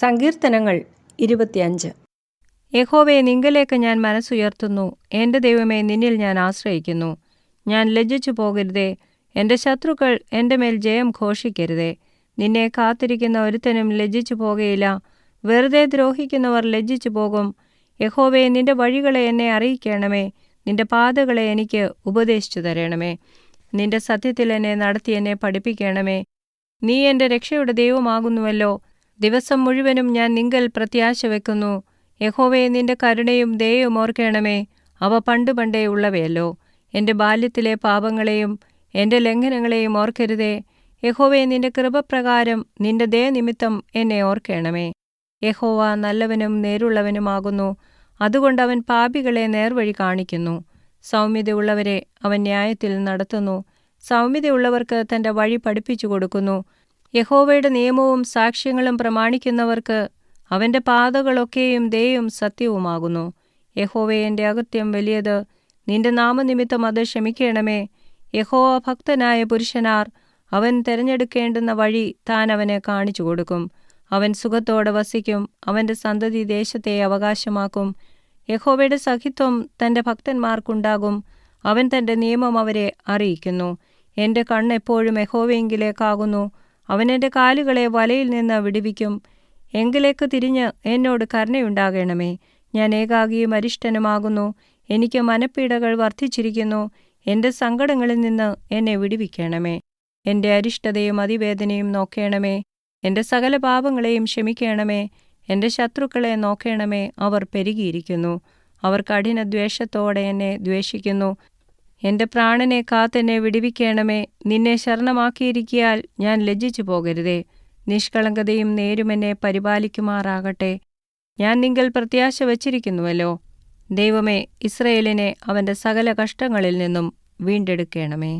സങ്കീർത്തനങ്ങൾ 25. യഹോവേ, നിങ്കലേക്ക് ഞാൻ മനസ്സുയർത്തുന്നു. എൻ്റെ ദൈവമേ, നിന്നിൽ ഞാൻ ആശ്രയിക്കുന്നു. ഞാൻ ലജ്ജിച്ചു പോകരുതേ. എൻ്റെ ശത്രുക്കൾ എൻ്റെ മേൽ ജയം ഘോഷിക്കരുതേ. നിന്നെ കാത്തിരിക്കുന്ന ഒരുത്തനും ലജ്ജിച്ചു പോകയില്ല. വെറുതെ ദ്രോഹിക്കുന്നവർ ലജ്ജിച്ചു പോകും. യഹോവേ, നിന്റെ വഴികളെ എന്നെ അറിയിക്കണമേ. നിന്റെ പാതകളെ എനിക്ക് ഉപദേശിച്ചു തരണമേ. നിന്റെ സത്യത്തിൽ എന്നെ നടത്തി എന്നെ പഠിപ്പിക്കണമേ. നീ എൻ്റെ രക്ഷയുടെ ദൈവമാകുന്നുവല്ലോ. ദിവസം മുഴുവനും ഞാൻ നിങ്കൽ പ്രത്യാശ വെക്കുന്നു. യഹോവേ, നിന്റെ കരുണയും ദയയും ഓർക്കണമേ. അവ പണ്ടേ ഉള്ളവയല്ലോ. എൻ്റെ ബാല്യത്തിലെ പാപങ്ങളെയും എൻ്റെ ലംഘനങ്ങളെയും ഓർക്കരുതേ. യഹോവേ, നിന്റെ കൃപപ്രകാരം നിന്റെ ദയനിമിത്തം എന്നെ ഓർക്കണമേ. യഹോവ നല്ലവനും നേരുള്ളവനുമാകുന്നു. അതുകൊണ്ട് അവൻ പാപികളെ നേർവഴി കാണിക്കുന്നു. സൗമ്യതയുള്ളവരെ അവൻ ന്യായത്തിൽ നടത്തുന്നു. സൗമ്യതയുള്ളവർക്ക് തൻ്റെ വഴി പഠിപ്പിച്ചു കൊടുക്കുന്നു. യഹോവയുടെ നിയമവും സാക്ഷ്യങ്ങളും പ്രമാണിക്കുന്നവർക്ക് അവൻ്റെ പാതകളൊക്കെയും ദയയും സത്യവുമാകുന്നു. യഹോവേ, എൻ്റെ അകൃത്യം വലിയത്. നിന്റെ നാമനിമിത്തം അത് ക്ഷമിക്കണമേ. യഹോവ ഭക്തനായ പുരുഷനാർ. അവൻ തിരഞ്ഞെടുക്കേണ്ടുന്ന വഴി താൻ അവന് കാണിച്ചു കൊടുക്കും. അവൻ സുഖത്തോടെ വസിക്കും. അവൻ്റെ സന്തതി ദേശത്തെ അവകാശമാക്കും. യഹോവയുടെ സഖിത്വം തൻ്റെ ഭക്തന്മാർക്കുണ്ടാകും. അവൻ തൻ്റെ നിയമം അവരെ അറിയിക്കുന്നു. എൻ്റെ കണ്ണെപ്പോഴും യഹോവയെങ്കിലേക്കാകുന്നു. അവൻ എൻ്റെ കാലുകളെ വലയിൽ നിന്ന് വിടുവിക്കും. എങ്കിലേക്ക് തിരിഞ്ഞ് എന്നോട് കരുണയുണ്ടാകണമേ. ഞാൻ ഏകാകിയും അരിഷ്ടനുമാകുന്നു. എനിക്ക് മനപ്പീഡകൾ വർദ്ധിച്ചിരിക്കുന്നു. എൻ്റെ സങ്കടങ്ങളിൽ നിന്ന് എന്നെ വിടുവിക്കണമേ. എൻ്റെ അരിഷ്ടതയും അതിവേദനയും നോക്കേണമേ. എൻ്റെ സകല പാപങ്ങളെയും ക്ഷമിക്കണമേ. എൻ്റെ ശത്രുക്കളെ നോക്കേണമേ. അവർ പെരുകിയിരിക്കുന്നു. അവർ കഠിനദ്വേഷത്തോടെ എന്നെ ദ്വേഷിക്കുന്നു. എൻ്റെ പ്രാണനെ കാത്തെന്നെ വിടുവിക്കണമേ. നിന്നെ ശരണമാക്കിയിരിക്കിയാൽ ഞാൻ ലജ്ജിച്ചു പോകരുതേ. നിഷ്കളങ്കതയും നേരും എന്നെ പരിപാലിക്കുമാറാകട്ടെ. ഞാൻ നിങ്കൽ പ്രത്യാശ വച്ചിരിക്കുന്നുവല്ലോ. ദൈവമേ, ഇസ്രായേലിനെ അവൻ്റെ സകല കഷ്ടങ്ങളിൽ നിന്നും വീണ്ടെടുക്കണമേ.